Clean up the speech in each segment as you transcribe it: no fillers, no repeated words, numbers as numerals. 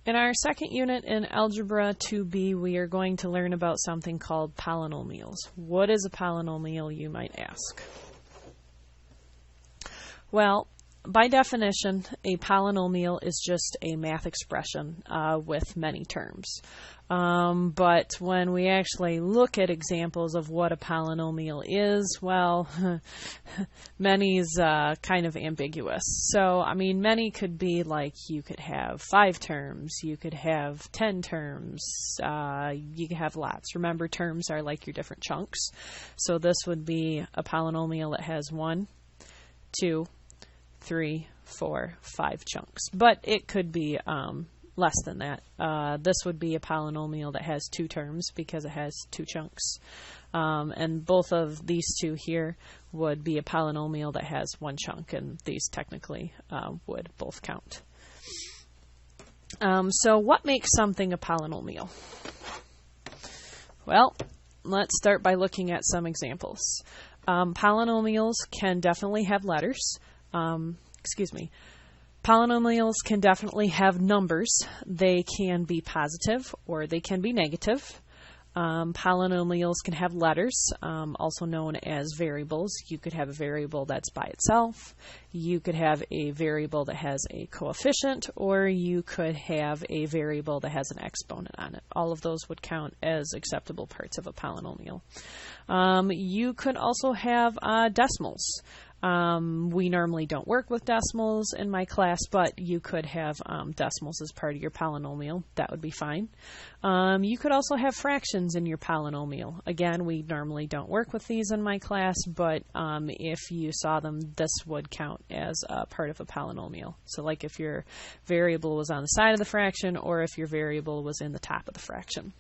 In our second unit in Algebra 2B, we are going to learn about something called polynomials. What is a polynomial, you might ask? Well, by definition, a polynomial is just a math expression with many terms. But when we actually look at examples of what a polynomial is, well, many is kind of ambiguous. So, I mean, many could be like you could have 5 terms, you could have 10 terms, you could have lots. Remember, terms are like your different chunks. So this would be a polynomial that has 1, 2, 3, 4, 5 chunks. But it could be less than that. This would be a polynomial that has 2 terms because it has 2 chunks. And both of these two here would be a polynomial that has 1 chunk, and these technically would both count. So what makes something a polynomial? Well, let's start by looking at some examples. Polynomials can definitely have letters. Polynomials can definitely have numbers. They can be positive or they can be negative. Polynomials can have letters, also known as variables. You could have a variable that's by itself. You could have a variable that has a coefficient, or you could have a variable that has an exponent on it. All of those would count as acceptable parts of a polynomial. You could also have decimals. We normally don't work with decimals in my class, but you could have decimals as part of your polynomial. That would be fine. You could also have fractions in your polynomial. Again, we normally don't work with these in my class, but if you saw them, this would count as a part of a polynomial. So like if your variable was on the side of the fraction, or if your variable was in the top of the fraction.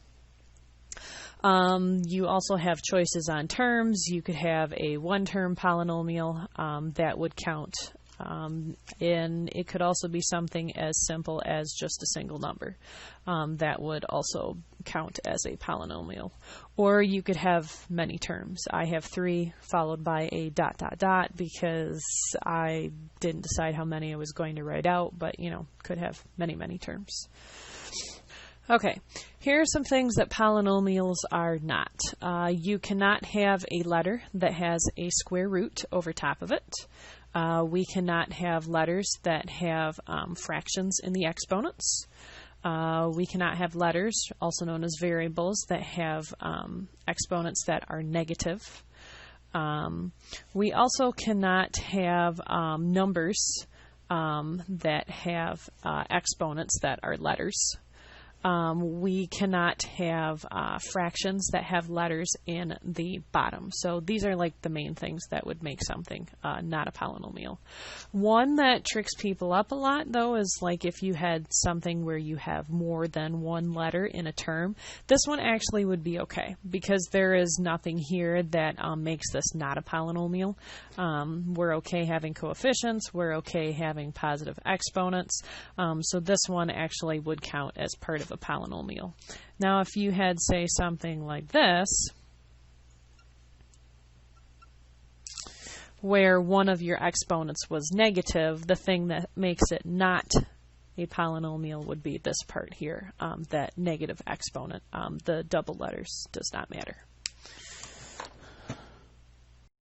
You also have choices on terms. You could have a 1-term polynomial that would count, and it could also be something as simple as just a single number that would also count as a polynomial. Or you could have many terms. I have 3 followed by a ... because I didn't decide how many I was going to write out, but you know, could have many terms. Okay, here are some things that polynomials are not. You cannot have a letter that has a square root over top of it. We cannot have letters that have fractions in the exponents. We cannot have letters, also known as variables, that have exponents that are negative. We also cannot have numbers that have exponents that are letters. We cannot have fractions that have letters in the bottom. So these are like the main things that would make something not a polynomial. One that tricks people up a lot, though, is like if you had something where you have more than 1 letter in a term. This one actually would be okay because there is nothing here that makes this not a polynomial. We're okay having coefficients. We're okay having positive exponents. So this one actually would count as part of a polynomial. Now, if you had, say, something like this, where one of your exponents was negative, the thing that makes it not a polynomial would be this part here, that negative exponent. The double letters does not matter.